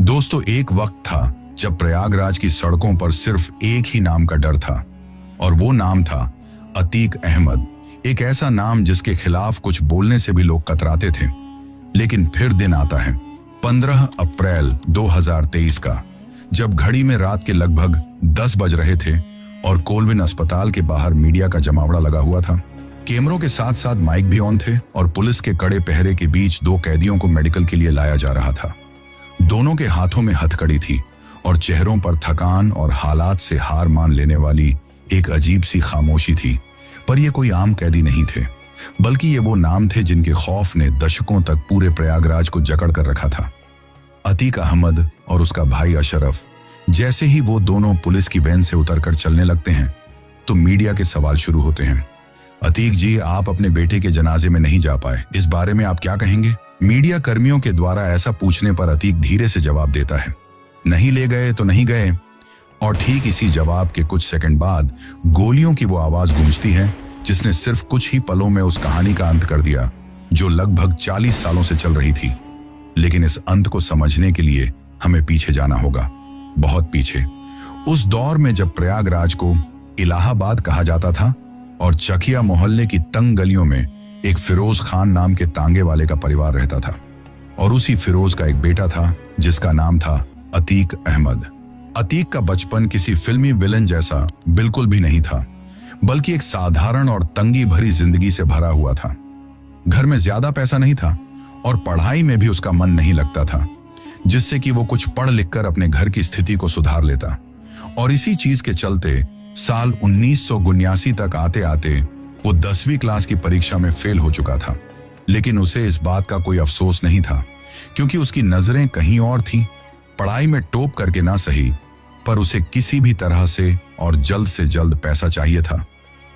दोस्तों, एक वक्त था जब प्रयागराज की सड़कों पर सिर्फ एक ही नाम का डर था और वो नाम था अतीक अहमद। एक ऐसा नाम जिसके खिलाफ कुछ बोलने से भी लोग कतराते थे। लेकिन फिर दिन आता है 15 अप्रैल 2023 का, जब घड़ी में रात के लगभग 10 बज रहे थे और कोलविन अस्पताल के बाहर मीडिया का जमावड़ा लगा हुआ था। कैमरों के साथ साथ माइक भी ऑन थे और पुलिस के कड़े पहरे के बीच दो कैदियों को मेडिकल के लिए लाया जा रहा था। दोनों के हाथों में हथकड़ी थी और चेहरों पर थकान और हालात से हार मान लेने वाली एक अजीब सी खामोशी थी। पर ये कोई आम कैदी नहीं थे, बल्कि ये वो नाम थे जिनके खौफ ने दशकों तक पूरे प्रयागराज को जकड़ कर रखा था। अतीक अहमद और उसका भाई अशरफ। जैसे ही वो दोनों पुलिस की वैन से उतरकर चलने लगते हैं तो मीडिया के सवाल शुरू होते हैं। अतीक जी, आप अपने बेटे के जनाजे में नहीं जा पाए, इस बारे में आप क्या कहेंगे? मीडिया कर्मियों के द्वारा ऐसा पूछने पर अतीक धीरे से जवाब देता है, नहीं ले गए तो नहीं गए। और ठीक इसी जवाब के कुछ सेकंड बाद गोलियों की वो आवाज गूंजती है जिसने सिर्फ कुछ ही पलों में उस कहानी का अंत कर दिया जो लगभग 40 सालों से चल रही थी। लेकिन इस अंत को समझने के लिए हमें पीछे जाना होगा, बहुत पीछे। उस दौर में जब प्रयागराज को इलाहाबाद कहा जाता था और चकिया मोहल्ले की तंग गलियों में एक फिरोज खान नाम के तांगे वाले का परिवार रहता था और उसी फिरोज का एक बेटा था जिसका नाम था अतीक अहमद। अतीक का बचपन किसी फिल्मी विलन जैसा बिल्कुल भी नहीं था, बल्कि एक साधारण और तंगी भरी जिंदगी से भरा हुआ था। घर में ज्यादा पैसा नहीं था और पढ़ाई में भी उसका मन नहीं लगता था, जिससे कि वो कुछ पढ़ लिख कर अपने घर की स्थिति को सुधार लेता। और इसी चीज के चलते साल 1979 तक आते आते वो 10वीं क्लास की परीक्षा में फेल हो चुका था। लेकिन उसे इस बात का कोई अफसोस नहीं था, क्योंकि उसकी नजरें कहीं और थीं। पढ़ाई में टॉप करके ना सही, पर उसे किसी भी तरह से और जल्द से जल्द पैसा चाहिए था,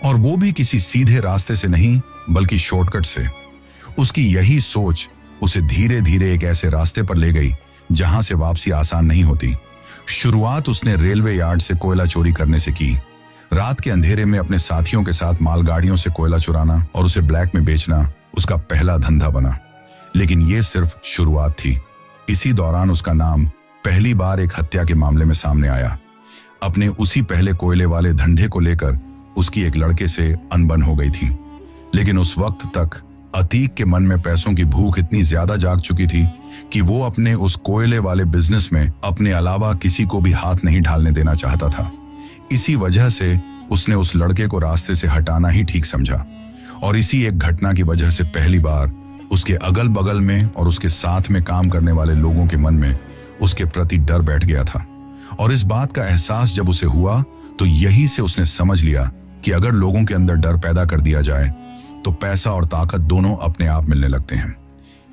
और वो भी किसी सीधे रास्ते से नहीं बल्कि शॉर्टकट से। उसकी यही सोच उसे धीरे धीरे एक ऐसे रास्ते पर ले गई जहां से वापसी आसान नहीं होती। शुरुआत उसने रेलवे यार्ड से कोयला चोरी करने से की। रात के अंधेरे में अपने साथियों के साथ मालगाड़ियों से कोयला चुराना और उसे ब्लैक में बेचना उसका पहला धंधा बना। लेकिन यह सिर्फ शुरुआत थी। इसी दौरान उसका नाम पहली बार एक हत्या के मामले में सामने आया। अपने उसी पहले कोयले वाले धंधे को लेकर उसकी एक लड़के से अनबन हो गई थी। लेकिन उस वक्त तक अतीक के मन में पैसों की भूख इतनी ज्यादा जाग चुकी थी कि वो अपने उस कोयले वाले बिजनेस में अपने अलावा किसी को भी हाथ नहीं डालने देना चाहता था। इसी वजह से उसने उस लड़के को रास्ते से हटाना ही ठीक समझा। और इसी एक घटना की वजह से पहली बार उसके अगल बगल में और उसके साथ में काम करने वाले लोगों के मन में उसके प्रति डर बैठ गया था। और इस बात का एहसास जब उसे हुआ तो यही से उसने समझ लिया कि अगर लोगों के अंदर डर पैदा कर दिया जाए तो पैसा और ताकत दोनों अपने आप मिलने लगते हैं।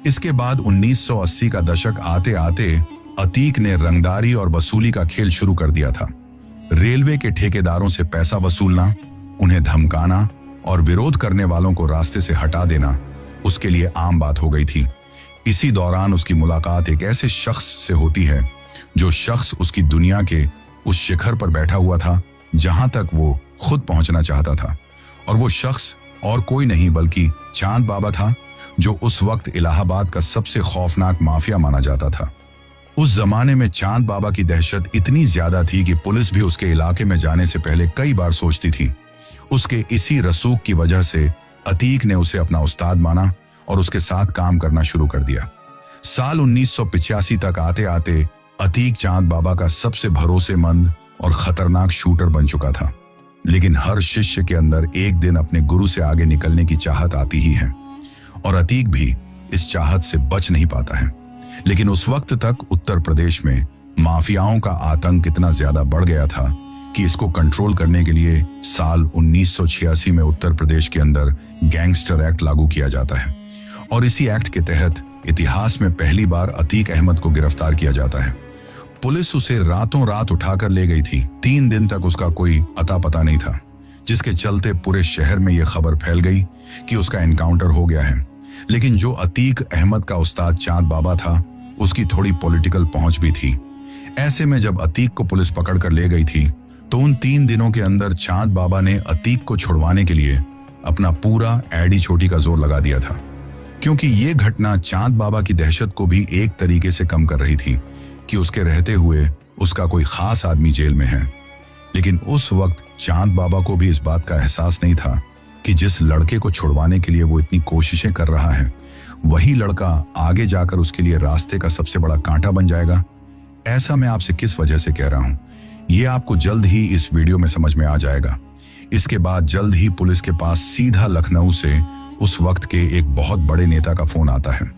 इसके बाद 1980 का दशक आते आते अतीक ने रंगदारी और वसूली का खेल शुरू कर दिया था। रेलवे के ठेकेदारों से पैसा वसूलना, उन्हें धमकाना और विरोध करने वालों को रास्ते से हटा देना उसके लिए आम बात हो गई थी। इसी दौरान उसकी मुलाकात एक ऐसे शख्स से होती है जो शख्स उसकी दुनिया के उस शिखर पर बैठा हुआ था जहां तक वो खुद पहुंचना चाहता था। और वो शख्स और कोई नहीं बल्कि चांद बाबा था, जो उस वक्त इलाहाबाद का सबसे खौफनाक माफिया माना जाता था। उस जमाने में चांद बाबा की दहशत इतनी ज्यादा थी कि पुलिस भी उसके इलाके में जाने से पहले कई बार सोचती थी। उसके इसी रसूख की वजह से अतीक ने उसे अपना उस्ताद माना और उसके साथ काम करना शुरू कर दिया। साल 1985 तक आते आते अतीक चांद बाबा का सबसे भरोसेमंद और खतरनाक शूटर बन चुका था। लेकिन हर शिष्य के अंदर एक दिन अपने गुरु से आगे निकलने की चाहत आती ही है, और अतीक भी इस चाहत से बच नहीं पाता है। लेकिन उस वक्त तक उत्तर प्रदेश में माफियाओं का आतंक इतना ज्यादा बढ़ गया था कि इसको कंट्रोल करने के लिए साल 1986 में उत्तर प्रदेश के अंदर गैंगस्टर एक्ट लागू किया जाता है। और इसी एक्ट के तहत इतिहास में पहली बार अतीक अहमद को गिरफ्तार किया जाता है। पुलिस उसे रातों रात उठाकर ले गई थी। 3 दिन तक उसका कोई अता पता नहीं था, जिसके चलते पूरे शहर में यह खबर फैल गई कि उसका एनकाउंटर हो गया है। लेकिन जो अतीक अहमद का उस्ताद चांद बाबा था, उसकी थोड़ी पॉलिटिकल पहुंच भी थी। ऐसे में जब अतीक को पुलिस पकड़ कर ले गई थी तो उन 3 दिनों के अंदर चांद बाबा ने अतीक को छुड़वाने के लिए अपना पूरा एडी छोटी का जोर लगा दिया था। क्योंकि ये घटना चांद बाबा की दहशत को भी एक तरीके से कम कर रही थी, कि उसके रहते हुए उसका कोई खास आदमी जेल में है। लेकिन उस वक्त चांद बाबा को भी इस बात का एहसास नहीं था कि जिस लड़के को छुड़वाने के लिए वो इतनी कोशिशें कर रहा है, वही लड़का आगे जाकर उसके लिए रास्ते का सबसे बड़ा कांटा बन जाएगा। ऐसा मैं आपसे किस वजह से कह रहा हूं, ये आपको जल्द ही इस वीडियो में समझ में आ जाएगा। इसके बाद जल्द ही पुलिस के पास सीधा लखनऊ से उस वक्त के एक बहुत बड़े नेता का फोन आता है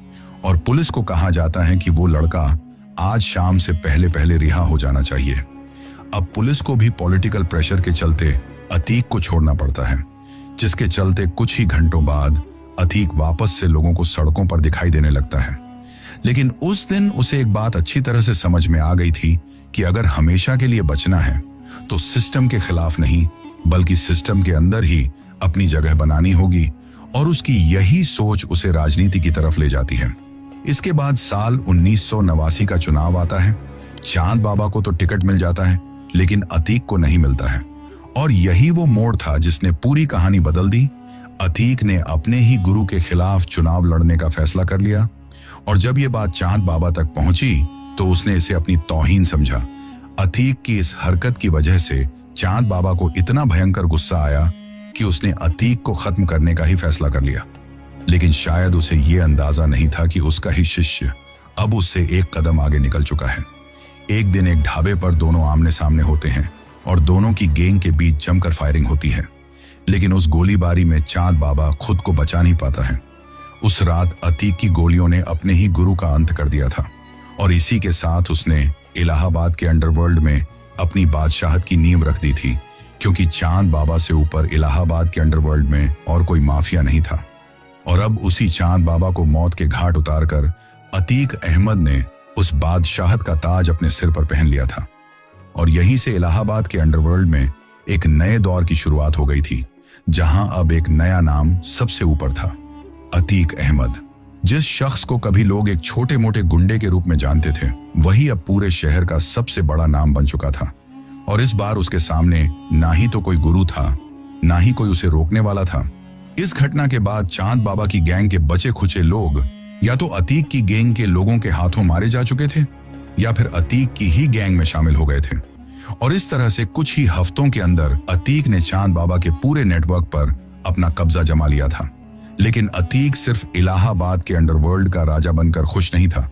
और पुलिस को कहा जाता है कि वो लड़का आज शाम से पहले पहले रिहा हो जाना चाहिए। अब पुलिस को भी पॉलिटिकल प्रेशर के चलते अतीक को छोड़ना पड़ता है, जिसके चलते कुछ ही घंटों बाद अतीक वापस से लोगों को सड़कों पर दिखाई देने लगता है। लेकिन उस दिन उसे एक बात अच्छी तरह से समझ में आ गई थी कि अगर हमेशा के लिए बचना है तो सिस्टम के खिलाफ नहीं बल्कि सिस्टम के अंदर ही अपनी जगह बनानी होगी, और उसकी यही सोच उसे राजनीति की तरफ ले जाती है। इसके बाद साल 1989 का चुनाव आता है। चांद बाबा को तो टिकट मिल जाता है लेकिन अतीक को नहीं मिलता है, और यही वो मोड़ था जिसने पूरी कहानी बदल दी। अतीक ने अपने ही गुरु के खिलाफ चुनाव लड़ने का फैसला कर लिया, और जब ये बात चांद बाबा तक पहुंची तो उसने इसे अपनी तौहीन समझा। अतीक की इस हरकत की वजह से चांद बाबा को इतना भयंकर गुस्सा आया कि उसने अतीक को खत्म करने का ही फैसला कर लिया। लेकिन शायद उसे ये अंदाजा नहीं था कि उसका ही शिष्य अब उससे एक कदम आगे निकल चुका है। एक दिन एक ढाबे पर दोनों आमने सामने होते हैं और दोनों की गैंग के बीच जमकर फायरिंग होती है, लेकिन उस गोलीबारी में चांद बाबा खुद को बचा नहीं पाता है। उस रात अतीक की गोलियों ने अपने ही गुरु का अंत कर दिया था, और इसी के साथ उसने इलाहाबाद के अंडरवर्ल्ड में अपनी बादशाहत की नींव रख दी थी, क्योंकि चांद बाबा से ऊपर इलाहाबाद के अंडरवर्ल्ड में और कोई माफिया नहीं था। और अब उसी चांद बाबा को मौत के घाट उतारकर अतीक अहमद ने उस बादशाहत का ताज अपने सिर पर पहन लिया था, और यहीं से इलाहाबाद के अंडरवर्ल्ड में एक नए दौर की शुरुआत हो गई थी, जहां अब एक नया नाम सबसे ऊपर था, अतीक अहमद। जिस शख्स को कभी लोग एक छोटे मोटे गुंडे के रूप में जानते थे, वही अब पूरे शहर का सबसे बड़ा नाम बन चुका था। और इस बार उसके सामने ना ही तो कोई गुरु था, ना ही कोई उसे रोकने वाला था। इस घटना के बाद चांद बाबा की गैंग के बचे खुचे लोग या तो अतीक की गैंग के लोगों के हाथों मारे जा चुके थे, या फिर अतीक की ही गैंग में शामिल हो गए थे। और इस तरह से कुछ ही हफ्तों के अंदर अतीक ने चांद बाबा के पूरे नेटवर्क पर अपना कब्जा जमा लिया था। लेकिन अतीक सिर्फ इलाहाबाद के अंडरवर्ल्ड का राजा बनकर खुश नहीं था,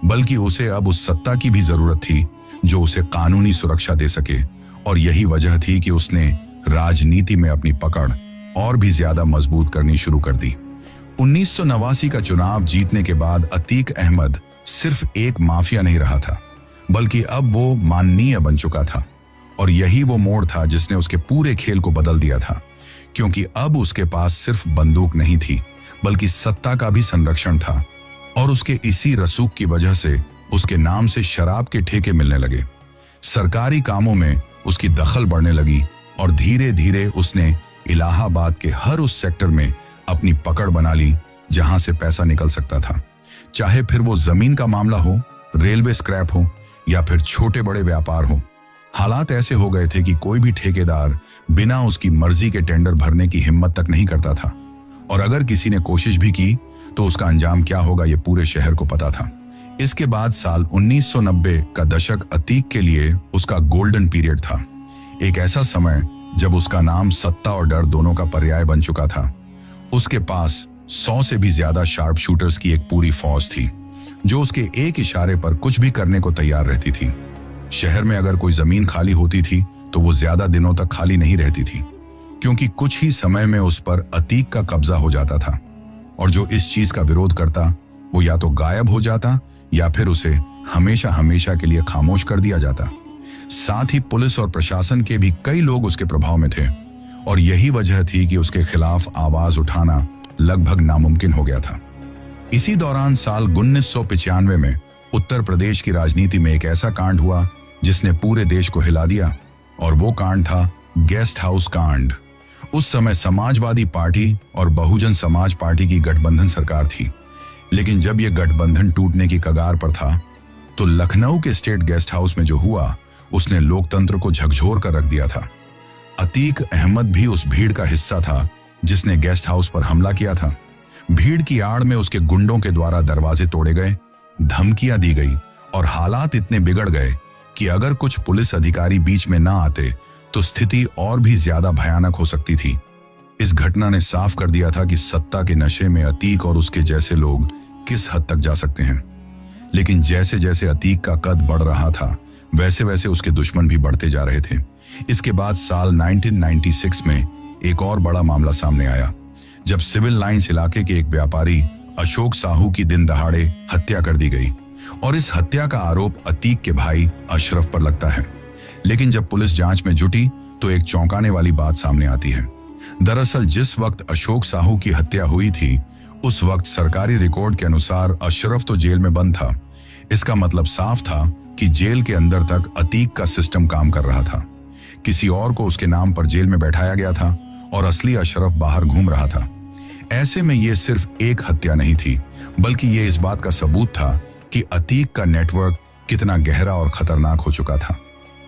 बल्कि उसे अब उस सत्ता की भी जरूरत थी जो उसे कानूनी सुरक्षा दे सके। और यही वजह थी कि उसने राजनीति में अपनी पकड़ और भी ज्यादा मजबूत करनी शुरू कर दी। 1989 का चुनाव जीतने के बाद अतीक अहमद सिर्फ एक माफिया नहीं रहा था, बल्कि अब वो माननीय बन चुका था। और यही वो मोड़ था जिसने उसके पूरे खेल को बदल दिया था, क्योंकि अब उसके पास सिर्फ बंदूक नहीं थी बल्कि सत्ता का भी संरक्षण था। और उसके इसी रसूख की वजह से उसके नाम से शराब के ठेके मिलने लगे, सरकारी कामों में उसकी दखल बढ़ने लगी, और धीरे धीरे उसने इलाहाबाद के हर उस सेक्टर में अपनी पकड़ बना ली जहां से पैसा निकल सकता था। चाहे फिर वो जमीन का मामला हो, रेलवे स्क्रैप हो, या फिर छोटे बड़े व्यापार हो। हालात ऐसे हो गए थे कि कोई भी ठेकेदार बिना उसकी मर्जी के टेंडर भरने की हिम्मत तक नहीं करता था, और अगर किसी ने कोशिश भी की तो उसका अंजाम क्या होगा ये पूरे शहर को पता था। इसके बाद साल 1990 का दशक अतीक के लिए उसका गोल्डन पीरियड था, एक ऐसा समय जब उसका नाम सत्ता और डर दोनों का पर्याय बन चुका था। उसके पास 100 से भी ज्यादा शार्प शूटर्स की एक पूरी फौज थी, जो उसके एक इशारे पर कुछ भी करने को तैयार रहती थी। शहर में अगर कोई जमीन खाली होती थी तो वो ज्यादा दिनों तक खाली नहीं रहती थी, क्योंकि कुछ ही समय में उस पर अतीक का कब्जा हो जाता था, और जो इस चीज का विरोध करता वो या तो गायब हो जाता या फिर उसे हमेशा हमेशा के लिए खामोश कर दिया जाता। साथ ही पुलिस और प्रशासन के भी कई लोग उसके प्रभाव में थे, और यही वजह थी कि उसके खिलाफ आवाज उठाना लगभग नामुमकिन हो गया था। इसी दौरान साल 1995 में उत्तर प्रदेश की राजनीति में एक ऐसा कांड हुआ जिसने पूरे देश को हिला दिया, और वो कांड था गेस्ट हाउस कांड। उस समय समाजवादी पार्टी और बहुजन समाज पार्टी की गठबंधन सरकार थी, लेकिन जब यह गठबंधन टूटने की कगार पर था तो लखनऊ के स्टेट गेस्ट हाउस में जो हुआ उसने लोकतंत्र को झकझोर कर रख दिया था। अतीक अहमद भी उस भीड़ का हिस्सा था जिसने गेस्ट हाउस पर हमला किया था। भीड़ की आड़ में उसके गुंडों के द्वारा दरवाजे तोड़े गए, धमकियां दी गई और हालात इतने बिगड़ गए कि अगर कुछ पुलिस अधिकारी बीच में ना आते तो स्थिति और भी ज्यादा भयानक हो सकती थी। इस घटना ने साफ कर दिया था कि सत्ता के नशे में अतीक और उसके जैसे लोग किस हद तक जा सकते हैं। लेकिन जैसे जैसे अतीक का कद बढ़ रहा था वैसे वैसे उसके दुश्मन भी बढ़ते जा रहे थे। इसके बाद साल 1996 में एक और बड़ा मामला सामने आया, जब सिविल लाइंस इलाके के एक व्यापारी अशोक साहू की दिन दहाड़े हत्या कर दी गई और इस हत्या का आरोप अतीक के भाई अशरफ पर लगता है। लेकिन जब पुलिस जांच में जुटी तो एक चौंकाने वाली बात सामने आती है। दरअसल जिस वक्त अशोक साहू की हत्या हुई थी उस वक्त सरकारी रिकॉर्ड के अनुसार अशरफ तो जेल में बंद था। इसका मतलब साफ था कि जेल के अंदर तक अतीक का सिस्टम काम कर रहा था। किसी और को उसके नाम पर जेल में बैठाया गया था और असली अशरफ बाहर घूम रहा था। ऐसे में यह सिर्फ एक हत्या नहीं थी, बल्कि यह इस बात का सबूत था कि अतीक का नेटवर्क कितना गहरा और खतरनाक हो चुका था।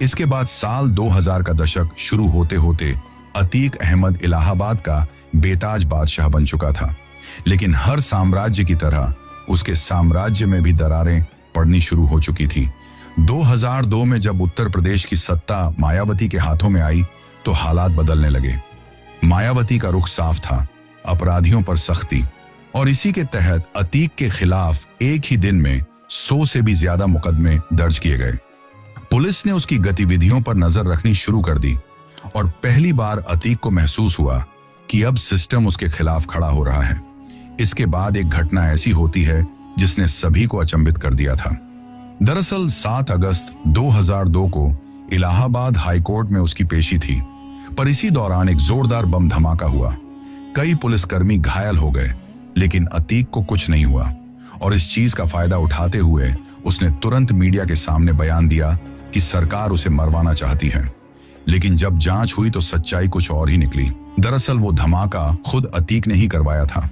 इसके बाद साल 2000 का दशक शुरू होते होते अतीक अहमद इलाहाबाद का बेताज बादशाह बन चुका था। लेकिन हर साम्राज्य की तरह उसके साम्राज्य में भी दरारें पड़नी शुरू हो चुकी थी। 2002 में जब उत्तर प्रदेश की सत्ता मायावती के हाथों में आई तो हालात बदलने लगे। मायावती का रुख साफ था, अपराधियों पर सख्ती, और इसी के तहत अतीक के खिलाफ एक ही दिन में 100 से भी ज्यादा मुकदमे दर्ज किए गए। पुलिस ने उसकी गतिविधियों पर नजर रखनी शुरू कर दी और पहली बार अतीक को महसूस हुआ कि अब सिस्टम उसके खिलाफ खड़ा हो रहा है। इसके बाद एक घटना ऐसी होती है जिसने सभी को अचंभित कर दिया था। दरअसल 7 अगस्त 2002 को इलाहाबाद हाईकोर्ट में उसकी पेशी थी, पर इसी दौरान एक जोरदार बम धमाका हुआ। कई पुलिसकर्मी घायल हो गए, लेकिन अतीक को कुछ नहीं हुआ और इस चीज का फायदा उठाते हुए उसने तुरंत मीडिया के सामने बयान दिया कि सरकार उसे मरवाना चाहती है। लेकिन जब जांच हुई तो सच्चाई कुछ और ही निकली। दरअसल वो धमाका खुद अतीक ने ही करवाया था।